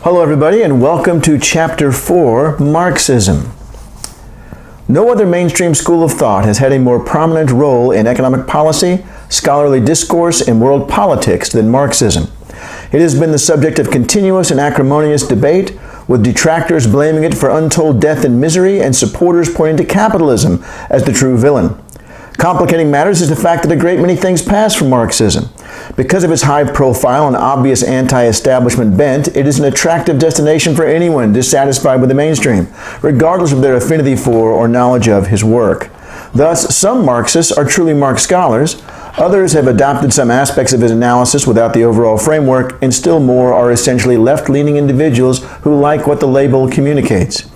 Hello everybody, and welcome to Chapter 4, Marxism. No other mainstream school of thought has had a more prominent role in economic policy, scholarly discourse, and world politics than Marxism. It has been the subject of continuous and acrimonious debate, with detractors blaming it for untold death and misery, and supporters pointing to capitalism as the true villain. Complicating matters is the fact that a great many things pass from Marxism. Because of its high profile and obvious anti-establishment bent, it is an attractive destination for anyone dissatisfied with the mainstream, regardless of their affinity for or knowledge of his work. Thus, some Marxists are truly Marx scholars, others have adopted some aspects of his analysis without the overall framework, and still more are essentially left-leaning individuals who like what the label communicates.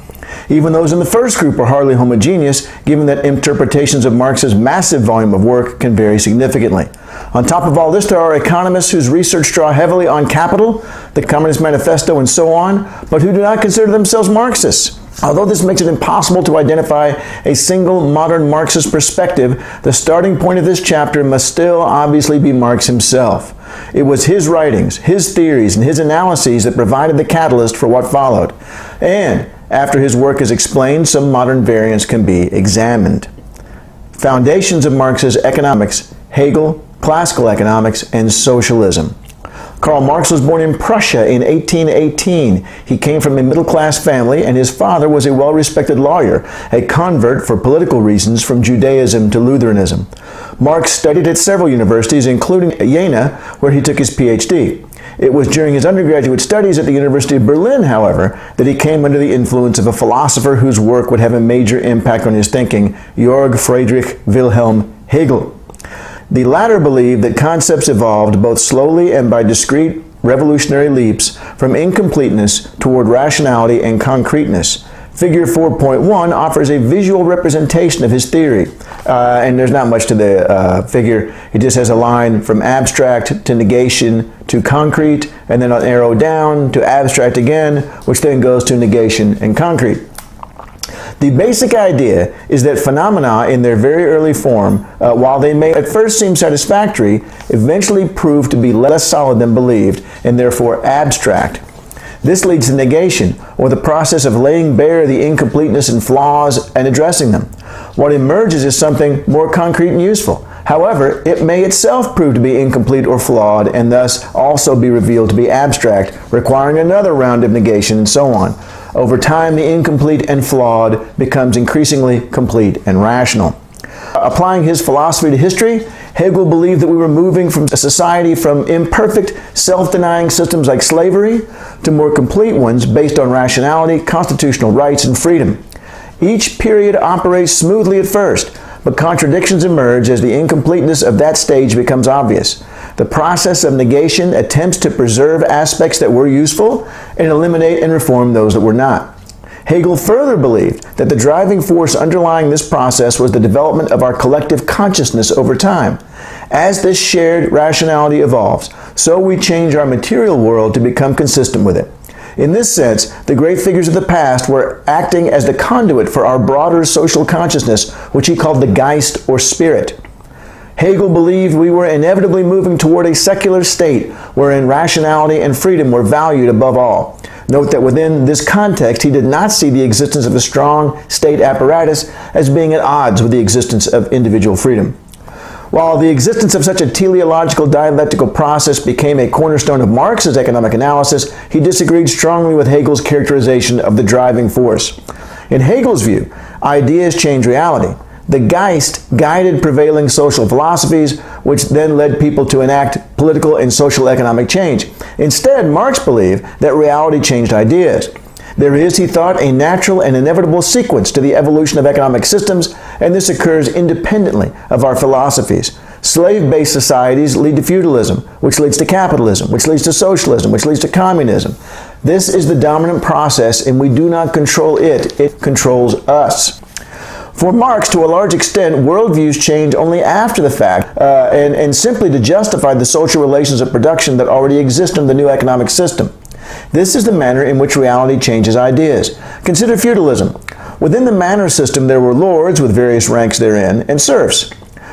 Even those in the first group are hardly homogeneous, given that interpretations of Marx's massive volume of work can vary significantly. On top of all this, there are economists whose research draw heavily on capital, the Communist Manifesto, and so on, but who do not consider themselves Marxists. Although this makes it impossible to identify a single modern Marxist perspective, the starting point of this chapter must still obviously be Marx himself. It was his writings, his theories, and his analyses that provided the catalyst for what followed. And after his work is explained, some modern variants can be examined. Foundations of Marx's economics: Hegel, classical economics, and socialism. Karl Marx was born in Prussia in 1818. He came from a middle-class family, and his father was a well-respected lawyer, a convert for political reasons from Judaism to Lutheranism. Marx studied at several universities, including Jena, where he took his PhD. It was during his undergraduate studies at the University of Berlin, however, that he came under the influence of a philosopher whose work would have a major impact on his thinking, Georg Friedrich Wilhelm Hegel. The latter believed that concepts evolved both slowly and by discrete revolutionary leaps from incompleteness toward rationality and concreteness. Figure 4.1 offers a visual representation of his theory, and there's not much to the figure. It just has a line from abstract to negation to concrete, and then an arrow down to abstract again, which then goes to negation and concrete. The basic idea is that phenomena in their very early form, while they may at first seem satisfactory, eventually prove to be less solid than believed, and therefore abstract. This leads to negation, or the process of laying bare the incompleteness and flaws and addressing them. What emerges is something more concrete and useful. However, it may itself prove to be incomplete or flawed, and thus also be revealed to be abstract, requiring another round of negation, and so on. Over time, the incomplete and flawed becomes increasingly complete and rational. Applying his philosophy to history, Hegel believed that we were moving from a society from imperfect, self-denying systems like slavery to more complete ones based on rationality, constitutional rights, and freedom. Each period operates smoothly at first, but contradictions emerge as the incompleteness of that stage becomes obvious. The process of negation attempts to preserve aspects that were useful and eliminate and reform those that were not. Hegel further believed that the driving force underlying this process was the development of our collective consciousness over time. As this shared rationality evolves, so we change our material world to become consistent with it. In this sense, the great figures of the past were acting as the conduit for our broader social consciousness, which he called the Geist or spirit. Hegel believed we were inevitably moving toward a secular state wherein rationality and freedom were valued above all. Note that within this context, he did not see the existence of a strong state apparatus as being at odds with the existence of individual freedom. While the existence of such a teleological dialectical process became a cornerstone of Marx's economic analysis, he disagreed strongly with Hegel's characterization of the driving force. In Hegel's view, ideas change reality. The Geist guided prevailing social philosophies, which then led people to enact political and social economic change. Instead, Marx believed that reality changed ideas. There is, he thought, a natural and inevitable sequence to the evolution of economic systems, and this occurs independently of our philosophies. Slave-based societies lead to feudalism, which leads to capitalism, which leads to socialism, which leads to communism. This is the dominant process, and we do not control it. It controls us. For Marx, to a large extent, worldviews change only after the fact, and simply to justify the social relations of production that already exist in the new economic system. This is the manner in which reality changes ideas. Consider feudalism. Within the manor system, there were lords with various ranks therein, and serfs.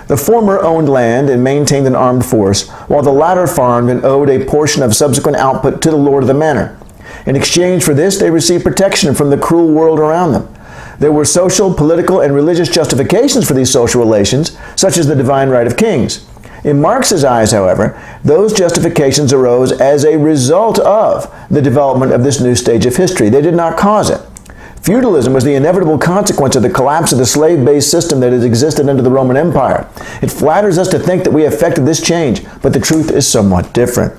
The former owned land and maintained an armed force, while the latter farmed and owed a portion of subsequent output to the lord of the manor. In exchange for this, they received protection from the cruel world around them. There were social, political, and religious justifications for these social relations, such as the divine right of kings. In Marx's eyes, however, those justifications arose as a result of the development of this new stage of history. They did not cause it. Feudalism was the inevitable consequence of the collapse of the slave-based system that has existed under the Roman Empire. It flatters us to think that we effected this change, but the truth is somewhat different.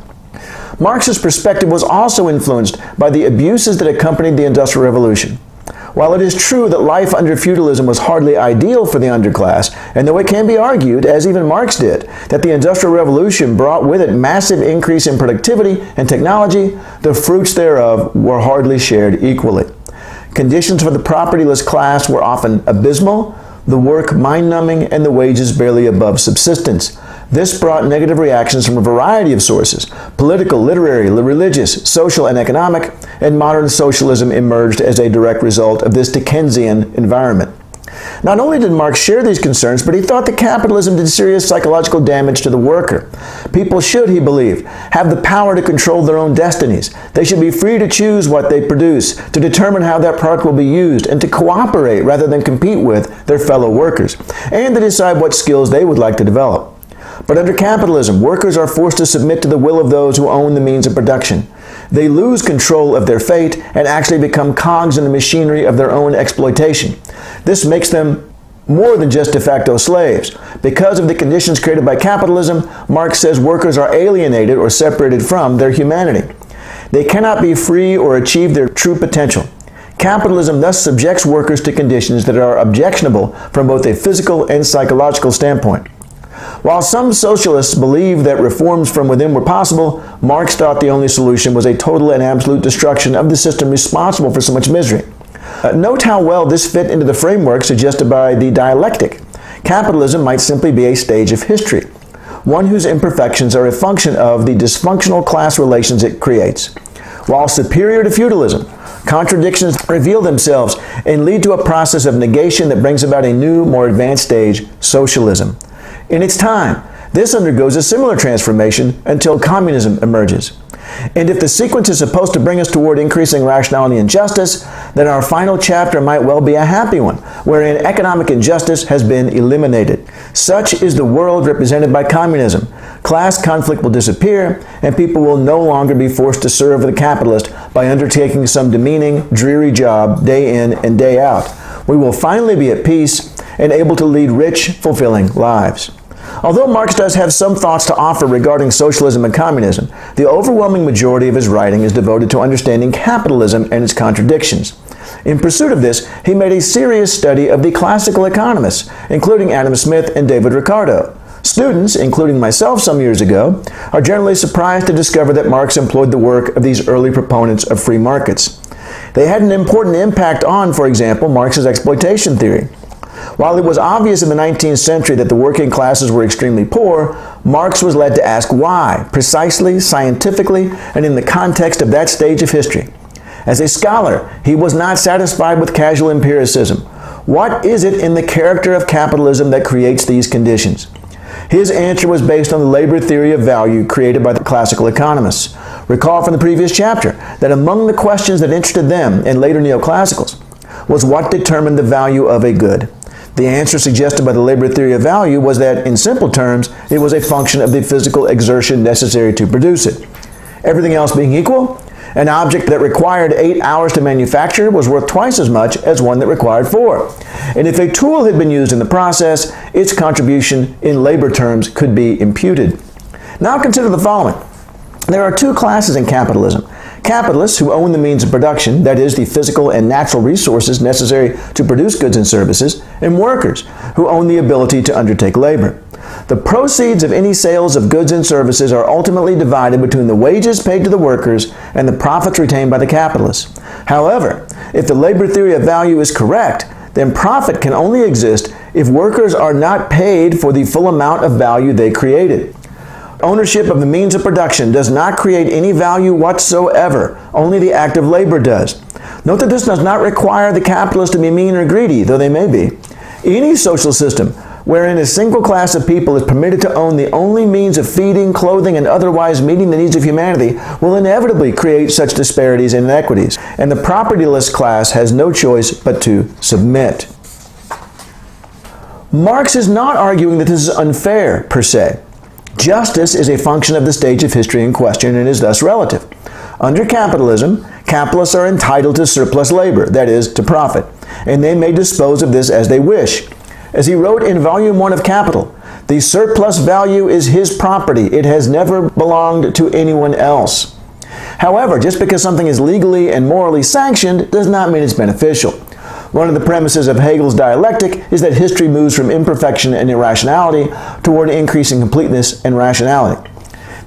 Marx's perspective was also influenced by the abuses that accompanied the Industrial Revolution. While it is true that life under feudalism was hardly ideal for the underclass, and though it can be argued, as even Marx did, that the Industrial Revolution brought with it massive increase in productivity and technology, the fruits thereof were hardly shared equally. Conditions for the propertyless class were often abysmal, the work mind-numbing, and the wages barely above subsistence. This brought negative reactions from a variety of sources. Political, literary, religious, social, and economic, and modern socialism emerged as a direct result of this Dickensian environment. Not only did Marx share these concerns, but he thought that capitalism did serious psychological damage to the worker. People should, he believed, have the power to control their own destinies. They should be free to choose what they produce, to determine how that product will be used, and to cooperate rather than compete with their fellow workers, and to decide what skills they would like to develop. But under capitalism, workers are forced to submit to the will of those who own the means of production. They lose control of their fate and actually become cogs in the machinery of their own exploitation. This makes them more than just de facto slaves. Because of the conditions created by capitalism, Marx says workers are alienated or separated from their humanity. They cannot be free or achieve their true potential. Capitalism thus subjects workers to conditions that are objectionable from both a physical and psychological standpoint. While some socialists believed that reforms from within were possible, Marx thought the only solution was a total and absolute destruction of the system responsible for so much misery. Note how well this fit into the framework suggested by the dialectic. Capitalism might simply be a stage of history, one whose imperfections are a function of the dysfunctional class relations it creates. While superior to feudalism, contradictions reveal themselves and lead to a process of negation that brings about a new, more advanced stage, socialism. In its time, this undergoes a similar transformation until communism emerges. And if the sequence is supposed to bring us toward increasing rationality and justice, then our final chapter might well be a happy one, wherein economic injustice has been eliminated. Such is the world represented by communism. Class conflict will disappear, and people will no longer be forced to serve the capitalist by undertaking some demeaning, dreary job day in and day out. We will finally be at peace and able to lead rich, fulfilling lives. Although Marx does have some thoughts to offer regarding socialism and communism, the overwhelming majority of his writing is devoted to understanding capitalism and its contradictions. In pursuit of this, he made a serious study of the classical economists, including Adam Smith and David Ricardo. Students, including myself some years ago, are generally surprised to discover that Marx employed the work of these early proponents of free markets. They had an important impact on, for example, Marx's exploitation theory. While it was obvious in the 19th century that the working classes were extremely poor, Marx was led to ask why, precisely, scientifically, and in the context of that stage of history. As a scholar, he was not satisfied with casual empiricism. What is it in the character of capitalism that creates these conditions? His answer was based on the labor theory of value created by the classical economists. Recall from the previous chapter that among the questions that interested them and later neoclassicals was what determined the value of a good. The answer suggested by the labor theory of value was that, in simple terms, it was a function of the physical exertion necessary to produce it. Everything else being equal, an object that required 8 hours to manufacture was worth twice as much as one that required 4. And if a tool had been used in the process, its contribution in labor terms could be imputed. Now consider the following. There are two classes in capitalism. Capitalists who own the means of production, that is, the physical and natural resources necessary to produce goods and services, and workers who own the ability to undertake labor. The proceeds of any sales of goods and services are ultimately divided between the wages paid to the workers and the profits retained by the capitalists. However, if the labor theory of value is correct, then profit can only exist if workers are not paid for the full amount of value they created. Ownership of the means of production does not create any value whatsoever. Only the act of labor does. Note that this does not require the capitalist to be mean or greedy, though they may be. Any social system wherein a single class of people is permitted to own the only means of feeding, clothing, and otherwise meeting the needs of humanity, will inevitably create such disparities and inequities, and the propertyless class has no choice but to submit. Marx is not arguing that this is unfair, per se. Justice is a function of the stage of history in question and is thus relative. Under capitalism, capitalists are entitled to surplus labor, that is, to profit, and they may dispose of this as they wish. As he wrote in Volume 1 of Capital, the surplus value is his property. It has never belonged to anyone else. However, just because something is legally and morally sanctioned does not mean it's beneficial. One of the premises of Hegel's dialectic is that history moves from imperfection and irrationality toward increasing completeness and rationality.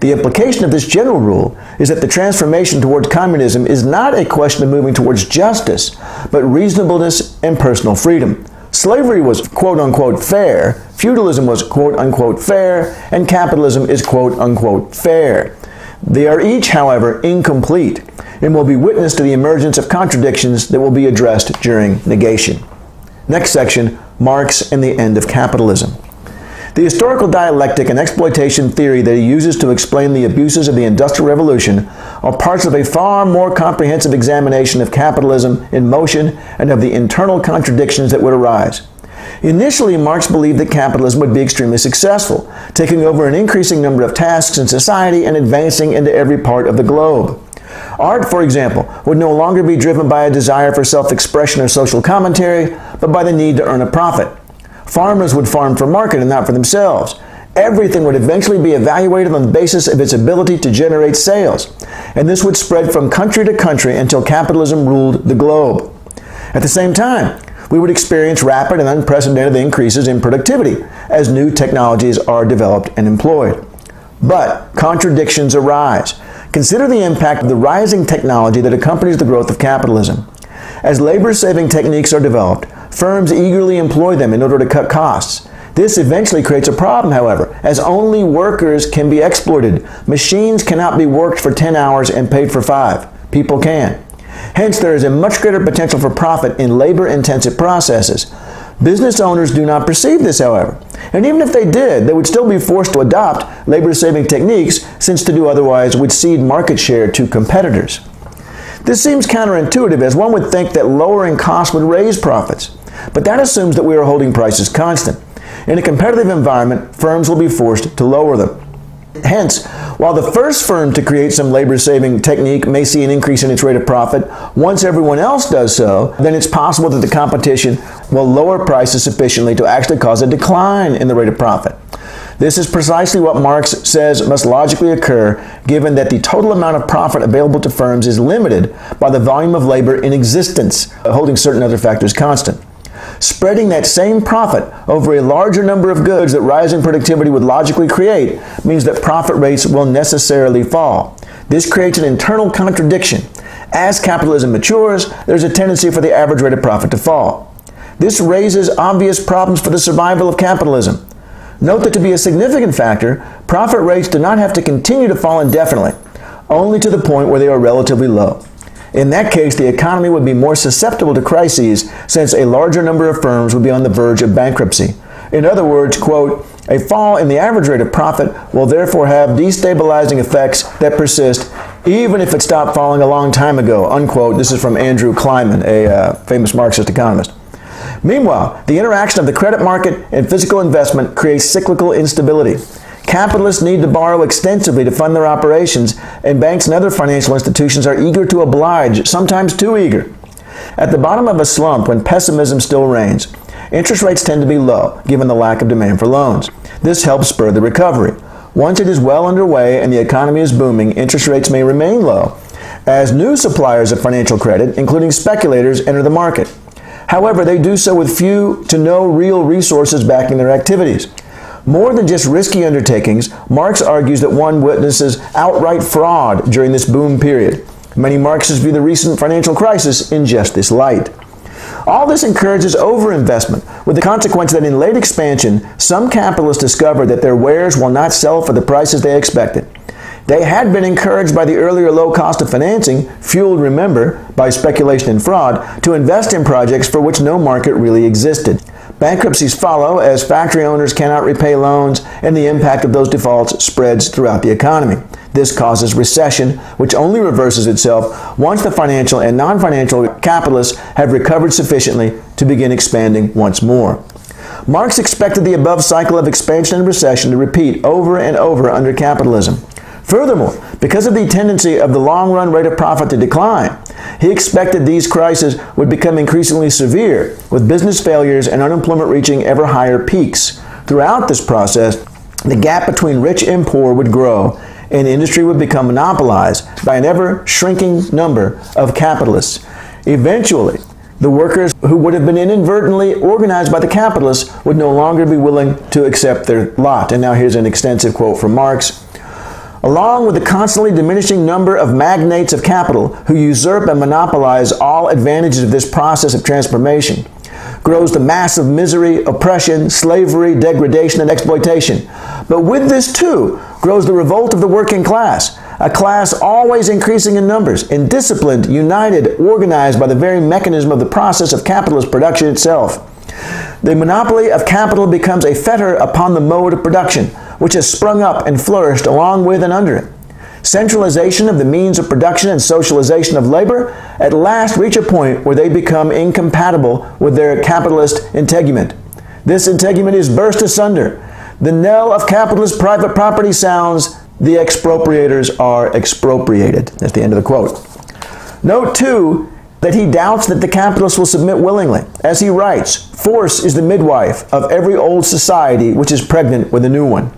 The implication of this general rule is that the transformation towards communism is not a question of moving towards justice, but reasonableness and personal freedom. Slavery was quote-unquote fair, feudalism was quote-unquote fair, and capitalism is quote-unquote fair. They are each, however, incomplete, and will be witness to the emergence of contradictions that will be addressed during negation. Next section, Marx and the end of capitalism. The historical dialectic and exploitation theory that he uses to explain the abuses of the Industrial Revolution are parts of a far more comprehensive examination of capitalism in motion and of the internal contradictions that would arise. Initially, Marx believed that capitalism would be extremely successful, taking over an increasing number of tasks in society and advancing into every part of the globe. Art, for example, would no longer be driven by a desire for self-expression or social commentary, but by the need to earn a profit. Farmers would farm for market and not for themselves. Everything would eventually be evaluated on the basis of its ability to generate sales, and this would spread from country to country until capitalism ruled the globe. At the same time, we would experience rapid and unprecedented increases in productivity as new technologies are developed and employed. But contradictions arise. Consider the impact of the rising technology that accompanies the growth of capitalism. As labor-saving techniques are developed, firms eagerly employ them in order to cut costs. This eventually creates a problem, however, as only workers can be exploited. Machines cannot be worked for 10 hours and paid for 5. People can. Hence, there is a much greater potential for profit in labor-intensive processes. Business owners do not perceive this, however. And even if they did, they would still be forced to adopt labor-saving techniques, since to do otherwise would cede market share to competitors. This seems counterintuitive, as one would think that lowering costs would raise profits. But that assumes that we are holding prices constant. In a competitive environment, firms will be forced to lower them. Hence, while the first firm to create some labor-saving technique may see an increase in its rate of profit, once everyone else does so, then it's possible that the competition will lower prices sufficiently to actually cause a decline in the rate of profit. This is precisely what Marx says must logically occur, given that the total amount of profit available to firms is limited by the volume of labor in existence, holding certain other factors constant. Spreading that same profit over a larger number of goods that rising productivity would logically create means that profit rates will necessarily fall. This creates an internal contradiction. As capitalism matures, there's a tendency for the average rate of profit to fall. This raises obvious problems for the survival of capitalism. Note that to be a significant factor, profit rates do not have to continue to fall indefinitely, only to the point where they are relatively low. In that case, the economy would be more susceptible to crises, since a larger number of firms would be on the verge of bankruptcy. In other words, quote, a fall in the average rate of profit will therefore have destabilizing effects that persist even if it stopped falling a long time ago, unquote. This is from Andrew Kleinman, a famous Marxist economist. Meanwhile, the interaction of the credit market and physical investment creates cyclical instability. Capitalists need to borrow extensively to fund their operations, and banks and other financial institutions are eager to oblige, sometimes too eager. At the bottom of a slump, when pessimism still reigns, interest rates tend to be low, given the lack of demand for loans. This helps spur the recovery. Once it is well underway and the economy is booming, interest rates may remain low, as new suppliers of financial credit, including speculators, enter the market. However, they do so with few to no real resources backing their activities. More than just risky undertakings, Marx argues that one witnesses outright fraud during this boom period. Many Marxists view the recent financial crisis in just this light. All this encourages overinvestment, with the consequence that in late expansion, some capitalists discover that their wares will not sell for the prices they expected. They had been encouraged by the earlier low cost of financing, fueled, remember, by speculation and fraud, to invest in projects for which no market really existed. Bankruptcies follow as factory owners cannot repay loans, and the impact of those defaults spreads throughout the economy. This causes recession, which only reverses itself once the financial and non-financial capitalists have recovered sufficiently to begin expanding once more. Marx expected the above cycle of expansion and recession to repeat over and over under capitalism. Furthermore, because of the tendency of the long-run rate of profit to decline, he expected these crises would become increasingly severe, with business failures and unemployment reaching ever higher peaks. Throughout this process, the gap between rich and poor would grow, and industry would become monopolized by an ever-shrinking number of capitalists. Eventually, the workers who would have been inadvertently organized by the capitalists would no longer be willing to accept their lot. And now here's an extensive quote from Marx. Along with the constantly diminishing number of magnates of capital who usurp and monopolize all advantages of this process of transformation, grows the mass of misery, oppression, slavery, degradation, and exploitation. But with this, too, grows the revolt of the working class, a class always increasing in numbers, and disciplined, united, organized by the very mechanism of the process of capitalist production itself. The monopoly of capital becomes a fetter upon the mode of production, which has sprung up and flourished along with and under it. Centralization of the means of production and socialization of labor at last reach a point where they become incompatible with their capitalist integument. This integument is burst asunder. The knell of capitalist private property sounds. The expropriators are expropriated. That's the end of the quote. Note, too, that he doubts that the capitalists will submit willingly. As he writes, force is the midwife of every old society which is pregnant with a new one.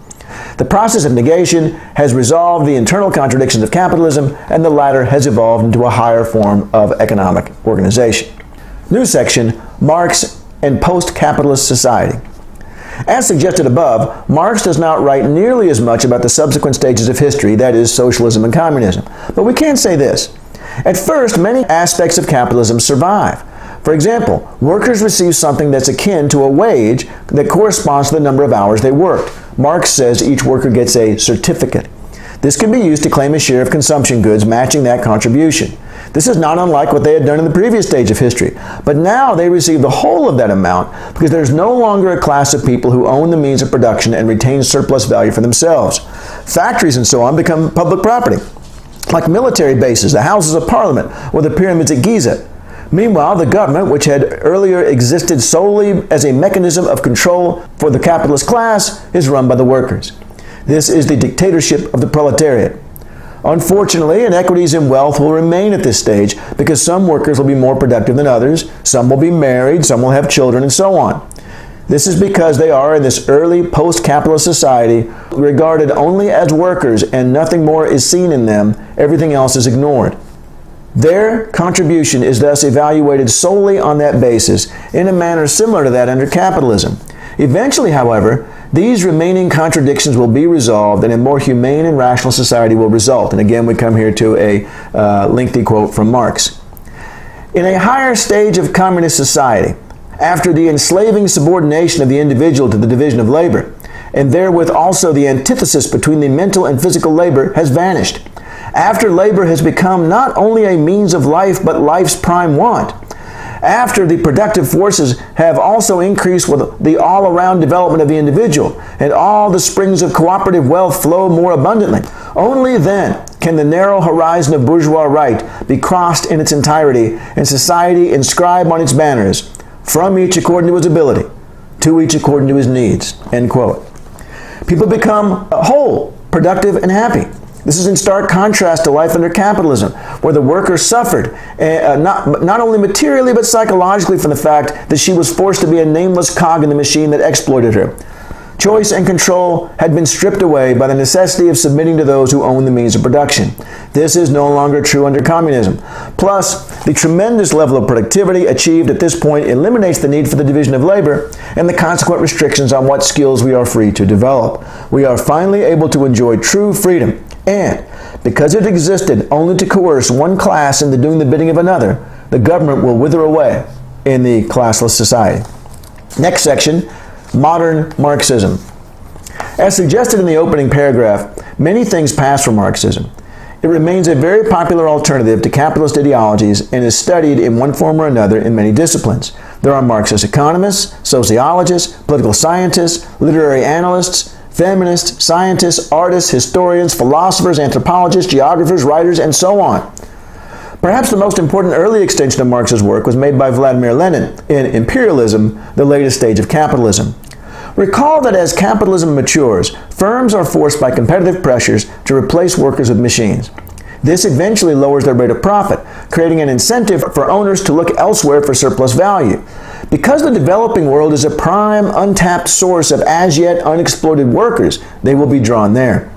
The process of negation has resolved the internal contradictions of capitalism, and the latter has evolved into a higher form of economic organization. New section, Marx and post-capitalist society. As suggested above, Marx does not write nearly as much about the subsequent stages of history, that is, socialism and communism. But we can say this. At first, many aspects of capitalism survive. For example, workers receive something that's akin to a wage that corresponds to the number of hours they worked. Marx says each worker gets a certificate. This can be used to claim a share of consumption goods matching that contribution. This is not unlike what they had done in the previous stage of history, but now they receive the whole of that amount because there's no longer a class of people who own the means of production and retain surplus value for themselves. Factories and so on become public property, like military bases, the Houses of Parliament, or the pyramids at Giza. Meanwhile, the government, which had earlier existed solely as a mechanism of control for the capitalist class, is run by the workers. This is the dictatorship of the proletariat. Unfortunately, inequities in wealth will remain at this stage because some workers will be more productive than others, some will be married, some will have children, and so on. This is because they are, in this early post-capitalist society, regarded only as workers and nothing more is seen in them. Everything else is ignored. Their contribution is thus evaluated solely on that basis, in a manner similar to that under capitalism. Eventually, however, these remaining contradictions will be resolved and a more humane and rational society will result. And again, we come here to a lengthy quote from Marx. In a higher stage of communist society, after the enslaving subordination of the individual to the division of labor, and therewith also the antithesis between the mental and physical labor has vanished, after labor has become not only a means of life but life's prime want, after the productive forces have also increased with the all-around development of the individual and all the springs of cooperative wealth flow more abundantly, only then can the narrow horizon of bourgeois right be crossed in its entirety and society inscribe on its banners, from each according to his ability, to each according to his needs. End quote. People become whole, productive, and happy. This is in stark contrast to life under capitalism, where the worker suffered, not only materially but psychologically from the fact that she was forced to be a nameless cog in the machine that exploited her. Choice and control had been stripped away by the necessity of submitting to those who own the means of production. This is no longer true under communism. Plus, the tremendous level of productivity achieved at this point eliminates the need for the division of labor and the consequent restrictions on what skills we are free to develop. We are finally able to enjoy true freedom, and because it existed only to coerce one class into doing the bidding of another, the government will wither away in the classless society. Next section, modern Marxism. As suggested in the opening paragraph, many things pass from Marxism. It remains a very popular alternative to capitalist ideologies and is studied in one form or another in many disciplines. There are Marxist economists, sociologists, political scientists, literary analysts, feminists, scientists, artists, historians, philosophers, anthropologists, geographers, writers, and so on. Perhaps the most important early extension of Marx's work was made by Vladimir Lenin in Imperialism, the latest stage of capitalism. Recall that as capitalism matures, firms are forced by competitive pressures to replace workers with machines. This eventually lowers their rate of profit, creating an incentive for owners to look elsewhere for surplus value. Because the developing world is a prime, untapped source of as-yet unexploited workers, they will be drawn there.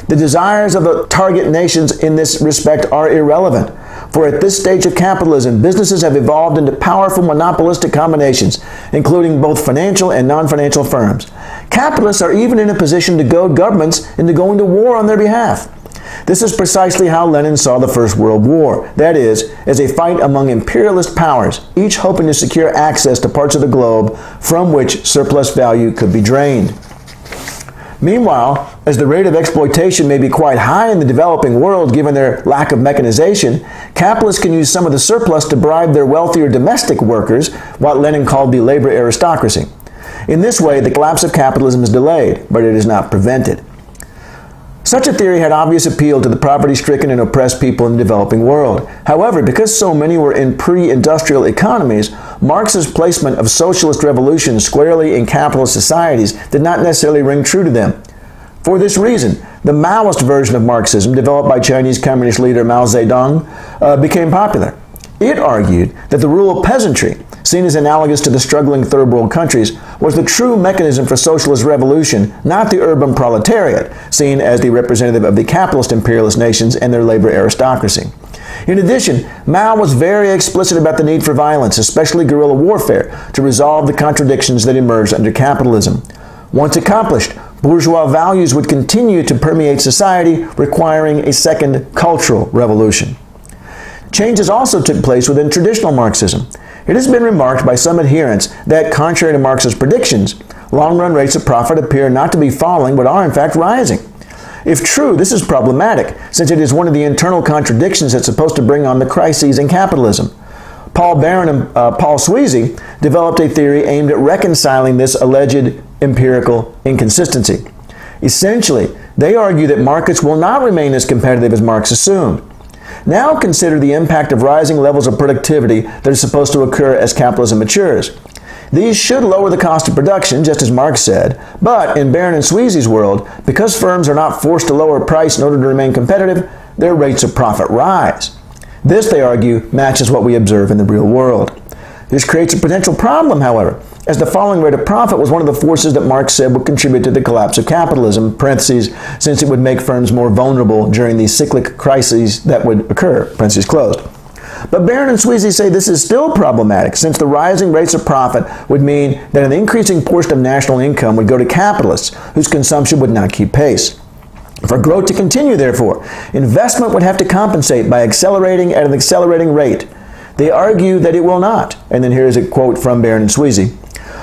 The desires of the target nations in this respect are irrelevant, for at this stage of capitalism, businesses have evolved into powerful monopolistic combinations, including both financial and non-financial firms. Capitalists are even in a position to goad governments into going to war on their behalf. This is precisely how Lenin saw the First World War, that is, as a fight among imperialist powers, each hoping to secure access to parts of the globe from which surplus value could be drained. Meanwhile, as the rate of exploitation may be quite high in the developing world given their lack of mechanization, capitalists can use some of the surplus to bribe their wealthier domestic workers, what Lenin called the labor aristocracy. In this way, the collapse of capitalism is delayed, but it is not prevented. Such a theory had obvious appeal to the poverty-stricken and oppressed people in the developing world. However, because so many were in pre-industrial economies, Marx's placement of socialist revolution squarely in capitalist societies did not necessarily ring true to them. For this reason, the Maoist version of Marxism, developed by Chinese Communist leader Mao Zedong, became popular. It argued that the rule of peasantry, seen as analogous to the struggling third world countries, was the true mechanism for socialist revolution, not the urban proletariat, seen as the representative of the capitalist imperialist nations and their labor aristocracy. In addition, Mao was very explicit about the need for violence, especially guerrilla warfare, to resolve the contradictions that emerged under capitalism. Once accomplished, bourgeois values would continue to permeate society, requiring a second cultural revolution. Changes also took place within traditional Marxism. It has been remarked by some adherents that, contrary to Marx's predictions, long-run rates of profit appear not to be falling but are in fact rising. If true, this is problematic, since it is one of the internal contradictions that's supposed to bring on the crises in capitalism. Paul Barron and Paul Sweezy developed a theory aimed at reconciling this alleged empirical inconsistency. Essentially, they argue that markets will not remain as competitive as Marx assumed. Now consider the impact of rising levels of productivity that are supposed to occur as capitalism matures. These should lower the cost of production, just as Marx said, but in Barron and Sweezy's world, because firms are not forced to lower price in order to remain competitive, their rates of profit rise. This, they argue, matches what we observe in the real world. This creates a potential problem, however, as the falling rate of profit was one of the forces that Marx said would contribute to the collapse of capitalism, parentheses, since it would make firms more vulnerable during the cyclic crises that would occur, parentheses closed. But Barron and Sweezy say this is still problematic, since the rising rates of profit would mean that an increasing portion of national income would go to capitalists, whose consumption would not keep pace. For growth to continue, therefore, investment would have to compensate by accelerating at an accelerating rate. They argue that it will not. And then here's a quote from Barron and Sweezy.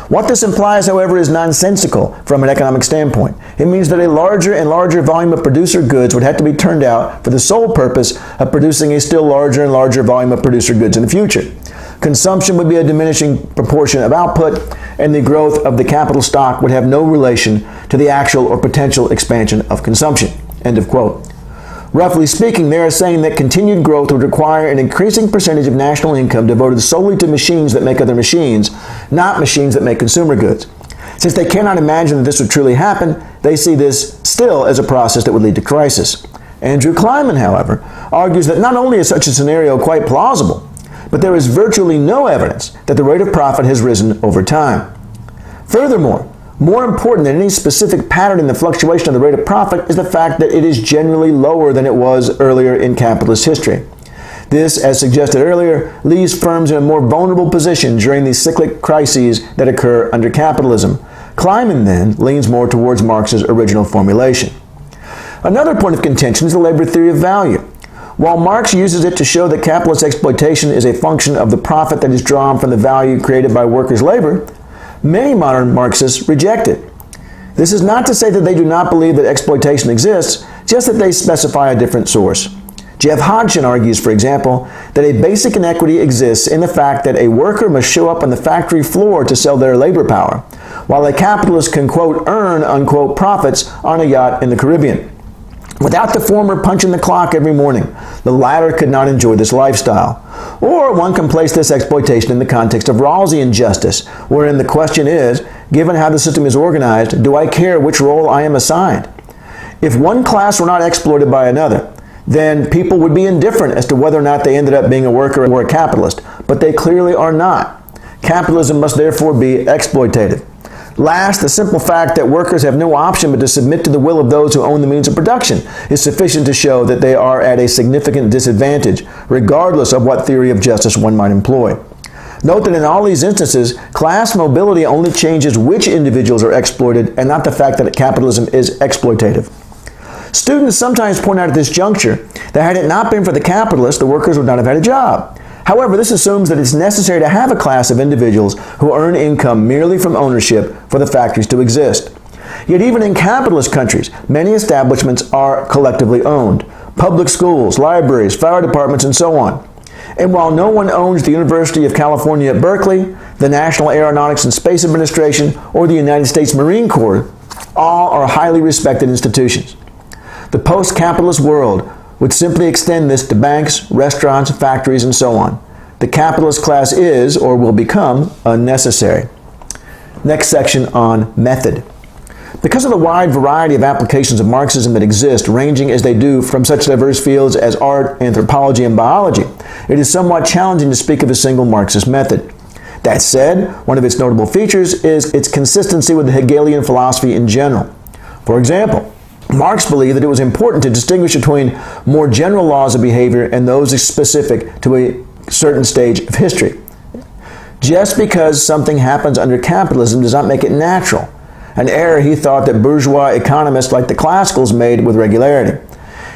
What this implies, however, is nonsensical from an economic standpoint. It means that a larger and larger volume of producer goods would have to be turned out for the sole purpose of producing a still larger and larger volume of producer goods in the future. Consumption would be a diminishing proportion of output, and the growth of the capital stock would have no relation to the actual or potential expansion of consumption. End of quote. Roughly speaking, they are saying that continued growth would require an increasing percentage of national income devoted solely to machines that make other machines, not machines that make consumer goods. Since they cannot imagine that this would truly happen, they see this still as a process that would lead to crisis. Andrew Kleiman, however, argues that not only is such a scenario quite plausible, but there is virtually no evidence that the rate of profit has risen over time. Furthermore, more important than any specific pattern in the fluctuation of the rate of profit is the fact that it is generally lower than it was earlier in capitalist history. This, as suggested earlier, leaves firms in a more vulnerable position during the cyclic crises that occur under capitalism. Kleiman, then, leans more towards Marx's original formulation. Another point of contention is the labor theory of value. While Marx uses it to show that capitalist exploitation is a function of the profit that is drawn from the value created by workers' labor, many modern Marxists reject it. This is not to say that they do not believe that exploitation exists, just that they specify a different source. Jeff Hodgson argues, for example, that a basic inequity exists in the fact that a worker must show up on the factory floor to sell their labor power, while a capitalist can, quote, earn, unquote, profits on a yacht in the Caribbean. Without the former punching the clock every morning, the latter could not enjoy this lifestyle. Or one can place this exploitation in the context of Rawlsian justice, wherein the question is, given how the system is organized, do I care which role I am assigned? If one class were not exploited by another, then people would be indifferent as to whether or not they ended up being a worker or a capitalist, but they clearly are not. Capitalism must therefore be exploitative. Last, the simple fact that workers have no option but to submit to the will of those who own the means of production is sufficient to show that they are at a significant disadvantage, regardless of what theory of justice one might employ. Note that in all these instances, class mobility only changes which individuals are exploited and not the fact that capitalism is exploitative. Students sometimes point out at this juncture that had it not been for the capitalists, the workers would not have had a job. However, this assumes that it's necessary to have a class of individuals who earn income merely from ownership for the factories to exist. Yet even in capitalist countries, many establishments are collectively owned. Public schools, libraries, fire departments, and so on. And while no one owns the University of California at Berkeley, the National Aeronautics and Space Administration, or the United States Marine Corps, all are highly respected institutions. The post-capitalist world would simply extend this to banks, restaurants, factories, and so on. The capitalist class is, or will become, unnecessary. Next section on method. Because of the wide variety of applications of Marxism that exist, ranging as they do from such diverse fields as art, anthropology, and biology, it is somewhat challenging to speak of a single Marxist method. That said, one of its notable features is its consistency with the Hegelian philosophy in general. For example, Marx believed that it was important to distinguish between more general laws of behavior and those specific to a certain stage of history. Just because something happens under capitalism does not make it natural, an error he thought that bourgeois economists like the classicals made with regularity.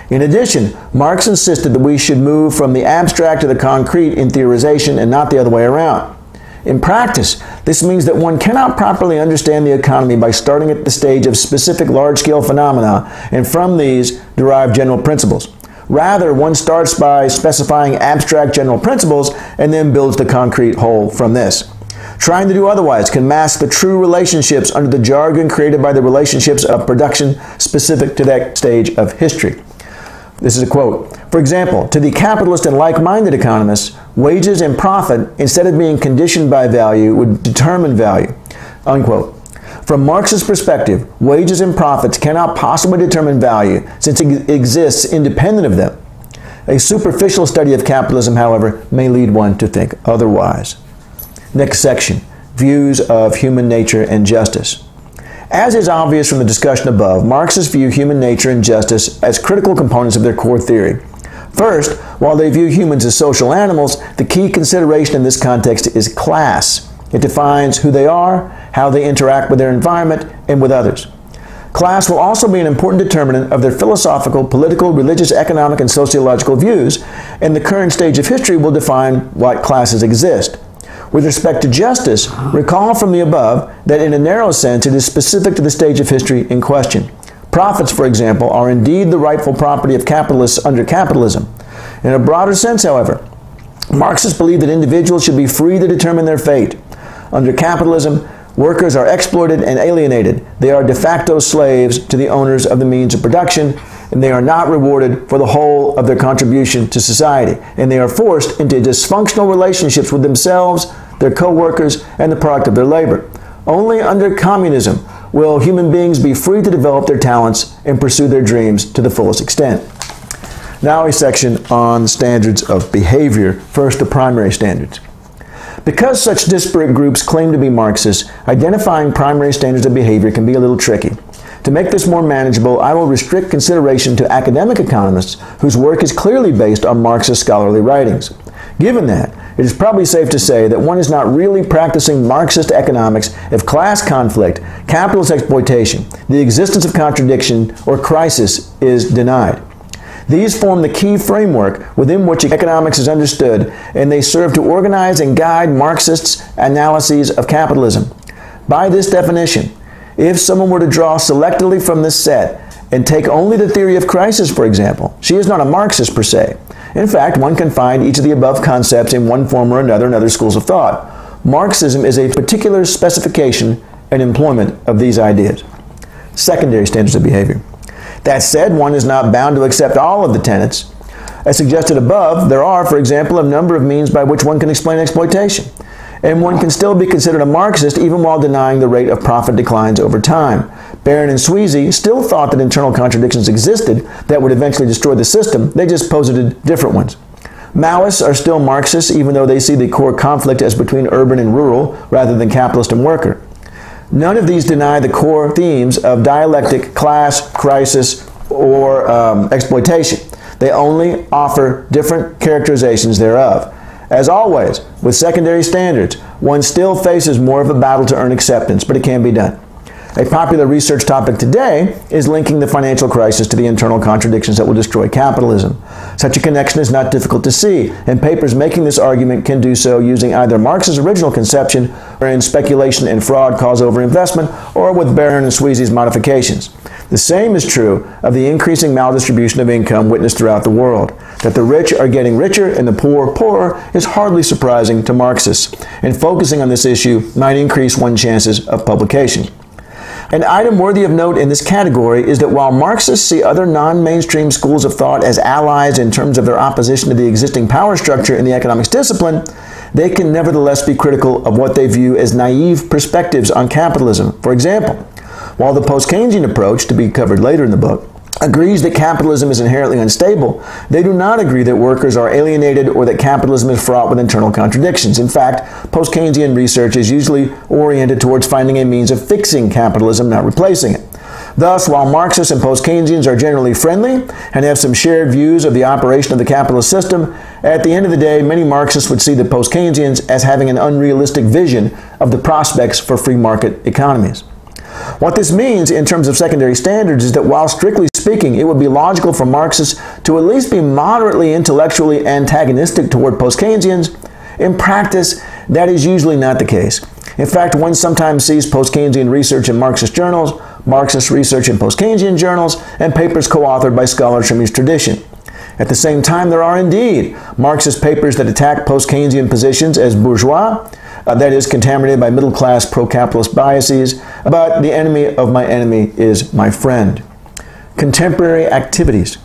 In addition, Marx insisted that we should move from the abstract to the concrete in theorization and not the other way around. In practice, this means that one cannot properly understand the economy by starting at the stage of specific large-scale phenomena and from these derive general principles. Rather, one starts by specifying abstract general principles and then builds the concrete whole from this. Trying to do otherwise can mask the true relationships under the jargon created by the relationships of production specific to that stage of history. This is a quote. For example, to the capitalist and like-minded economists, wages and profit, instead of being conditioned by value, would determine value, unquote. From Marx's perspective, wages and profits cannot possibly determine value since it exists independent of them. A superficial study of capitalism, however, may lead one to think otherwise. Next section, views of human nature and justice. As is obvious from the discussion above, Marxists view human nature and justice as critical components of their core theory. First, while they view humans as social animals, the key consideration in this context is class. It defines who they are, how they interact with their environment, and with others. Class will also be an important determinant of their philosophical, political, religious, economic, and sociological views, and the current stage of history will define what classes exist. With respect to justice, recall from the above that in a narrow sense it is specific to the stage of history in question. Profits, for example, are indeed the rightful property of capitalists under capitalism. In a broader sense, however, Marxists believe that individuals should be free to determine their fate. Under capitalism, workers are exploited and alienated. They are de facto slaves to the owners of the means of production, and they are not rewarded for the whole of their contribution to society, and they are forced into dysfunctional relationships with themselves, their co-workers, and the product of their labor. Only under communism will human beings be free to develop their talents and pursue their dreams to the fullest extent. Now a section on standards of behavior. First, the primary standards. Because such disparate groups claim to be Marxists, identifying primary standards of behavior can be a little tricky. To make this more manageable, I will restrict consideration to academic economists whose work is clearly based on Marxist scholarly writings. Given that, it is probably safe to say that one is not really practicing Marxist economics if class conflict, capitalist exploitation, the existence of contradiction, or crisis is denied. These form the key framework within which economics is understood, and they serve to organize and guide Marxists' analyses of capitalism. By this definition, if someone were to draw selectively from this set And take only the theory of crisis, for example. She is not a Marxist per se. In fact, one can find each of the above concepts in one form or another in other schools of thought. Marxism is a particular specification and employment of these ideas. Secondary standards of behavior. That said, one is not bound to accept all of the tenets. As suggested above, there are, for example, a number of means by which one can explain exploitation. And one can still be considered a Marxist even while denying the rate of profit declines over time. Barron and Sweezy still thought that internal contradictions existed that would eventually destroy the system. They just posited different ones. Maoists are still Marxists even though they see the core conflict as between urban and rural rather than capitalist and worker. None of these deny the core themes of dialectic, class, crisis, or exploitation. They only offer different characterizations thereof. As always, with secondary standards, one still faces more of a battle to earn acceptance, but it can be done. A popular research topic today is linking the financial crisis to the internal contradictions that will destroy capitalism. Such a connection is not difficult to see, and papers making this argument can do so using either Marx's original conception, wherein speculation and fraud cause overinvestment, or with Barron and Sweezy's modifications. The same is true of the increasing maldistribution of income witnessed throughout the world. That the rich are getting richer and the poor poorer is hardly surprising to Marxists, and focusing on this issue might increase one's chances of publication. An item worthy of note in this category is that while Marxists see other non-mainstream schools of thought as allies in terms of their opposition to the existing power structure in the economics discipline, they can nevertheless be critical of what they view as naive perspectives on capitalism. For example, while the post-Keynesian approach, to be covered later in the book, agrees that capitalism is inherently unstable, they do not agree that workers are alienated or that capitalism is fraught with internal contradictions. In fact, post-Keynesian research is usually oriented towards finding a means of fixing capitalism, not replacing it. Thus, while Marxists and post-Keynesians are generally friendly and have some shared views of the operation of the capitalist system, at the end of the day, many Marxists would see the post-Keynesians as having an unrealistic vision of the prospects for free market economies. What this means in terms of secondary standards is that while strictly speaking it would be logical for Marxists to at least be moderately intellectually antagonistic toward post-Keynesians, in practice that is usually not the case. In fact, one sometimes sees post-Keynesian research in Marxist journals, Marxist research in post-Keynesian journals, and papers co-authored by scholars from each tradition. At the same time, there are indeed Marxist papers that attack post-Keynesian positions as bourgeois, that is, contaminated by middle-class pro-capitalist biases, but the enemy of my enemy is my friend. Contemporary activities.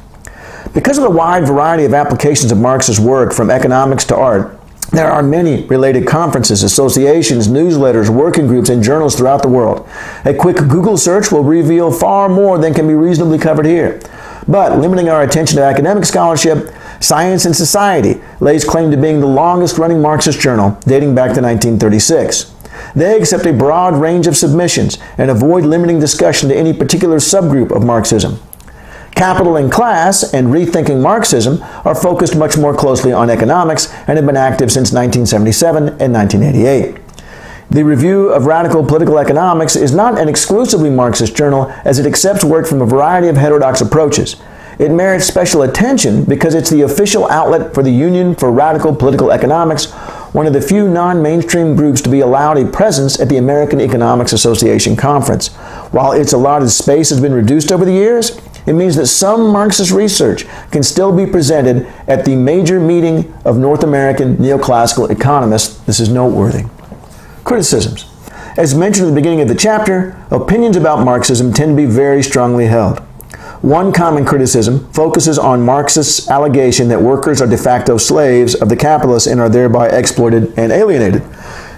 Because of the wide variety of applications of Marx's work, from economics to art, there are many related conferences, associations, newsletters, working groups, and journals throughout the world. A quick Google search will reveal far more than can be reasonably covered here. But limiting our attention to academic scholarship, Science and Society lays claim to being the longest-running Marxist journal, dating back to 1936. They accept a broad range of submissions and avoid limiting discussion to any particular subgroup of Marxism. Capital and Class and Rethinking Marxism are focused much more closely on economics and have been active since 1977 and 1988. The Review of Radical Political Economics is not an exclusively Marxist journal, as it accepts work from a variety of heterodox approaches. It merits special attention because it's the official outlet for the Union for Radical Political Economics, one of the few non-mainstream groups to be allowed a presence at the American Economics Association Conference. While its allotted space has been reduced over the years, it means that some Marxist research can still be presented at the major meeting of North American neoclassical economists. This is noteworthy. Criticisms. As mentioned at the beginning of the chapter, opinions about Marxism tend to be very strongly held. One common criticism focuses on Marxists' allegation that workers are de facto slaves of the capitalists and are thereby exploited and alienated.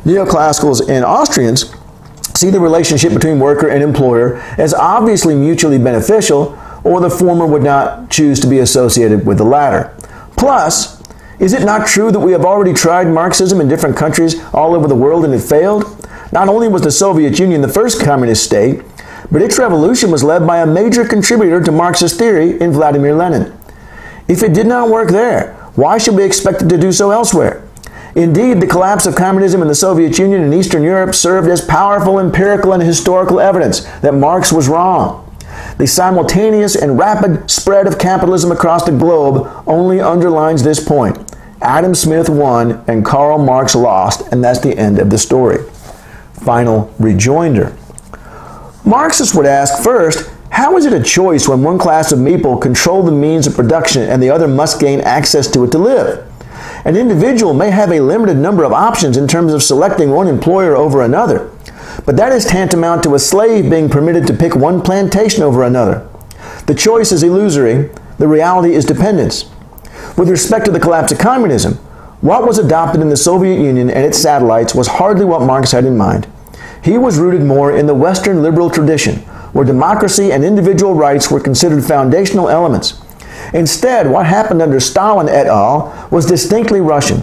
Neoclassicals and Austrians see the relationship between worker and employer as obviously mutually beneficial, or the former would not choose to be associated with the latter. Plus, is it not true that we have already tried Marxism in different countries all over the world and it failed? Not only was the Soviet Union the first communist state, but its revolution was led by a major contributor to Marxist theory in Vladimir Lenin. If it did not work there, why should we expect it to do so elsewhere? Indeed, the collapse of communism in the Soviet Union and Eastern Europe served as powerful empirical and historical evidence that Marx was wrong. The simultaneous and rapid spread of capitalism across the globe only underlines this point. Adam Smith won and Karl Marx lost, and that's the end of the story. Final rejoinder. Marxists would ask first, How is it a choice when one class of people control the means of production and the other must gain access to it to live? An individual may have a limited number of options in terms of selecting one employer over another, but that is tantamount to a slave being permitted to pick one plantation over another. The choice is illusory. The reality is dependence. With respect to the collapse of communism, what was adopted in the Soviet Union and its satellites was hardly what Marx had in mind. He was rooted more in the Western liberal tradition, where democracy and individual rights were considered foundational elements. Instead, what happened under Stalin et al. Was distinctly Russian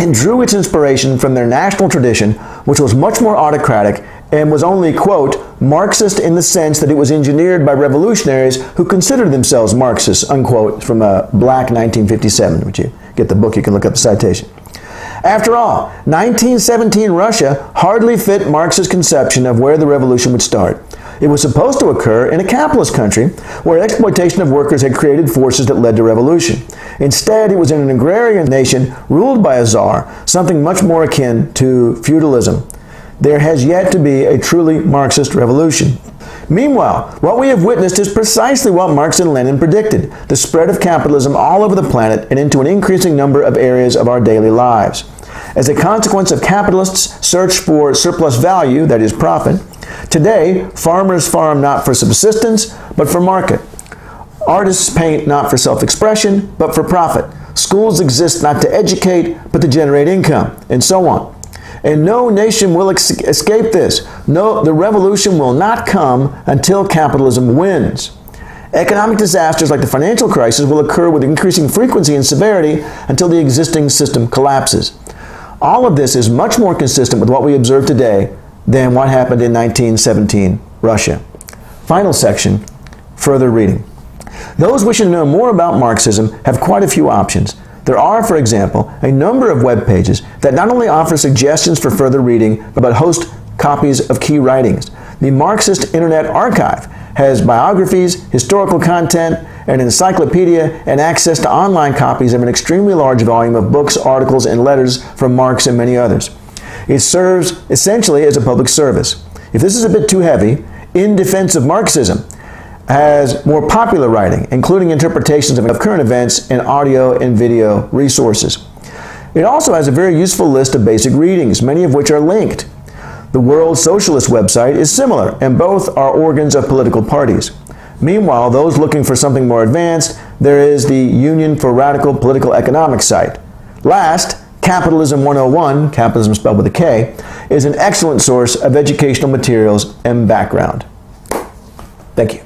and drew its inspiration from their national tradition, which was much more autocratic and was only, quote, Marxist in the sense that it was engineered by revolutionaries who considered themselves Marxists, unquote, from a Black 1957. Would you get the book, you can look up the citation. After all, 1917 Russia hardly fit Marx's conception of where the revolution would start. It was supposed to occur in a capitalist country where exploitation of workers had created forces that led to revolution. Instead, it was in an agrarian nation ruled by a czar, something much more akin to feudalism. There has yet to be a truly Marxist revolution. Meanwhile, what we have witnessed is precisely what Marx and Lenin predicted, the spread of capitalism all over the planet and into an increasing number of areas of our daily lives. As a consequence of capitalists' search for surplus value, that is profit, today, farmers farm not for subsistence, but for market. Artists paint not for self-expression, but for profit. Schools exist not to educate, but to generate income, and so on. And no nation will escape this. No, the revolution will not come until capitalism wins. Economic disasters like the financial crisis will occur with increasing frequency and severity until the existing system collapses. All of this is much more consistent with what we observe today than what happened in 1917 Russia. Final section, further reading. Those wishing to know more about Marxism have quite a few options. There are, for example, a number of web pages that not only offer suggestions for further reading, but host copies of key writings. The Marxist Internet Archive has biographies, historical content, an encyclopedia, and access to online copies of an extremely large volume of books, articles, and letters from Marx and many others. It serves essentially as a public service. If this is a bit too heavy, In Defense of Marxism has more popular writing, including interpretations of current events and audio and video resources. It also has a very useful list of basic readings, many of which are linked. The World Socialist website is similar, and both are organs of political parties. Meanwhile, those looking for something more advanced, there is the Union for Radical Political Economics site. Last, Capitalism 101, capitalism spelled with a K, is an excellent source of educational materials and background. Thank you.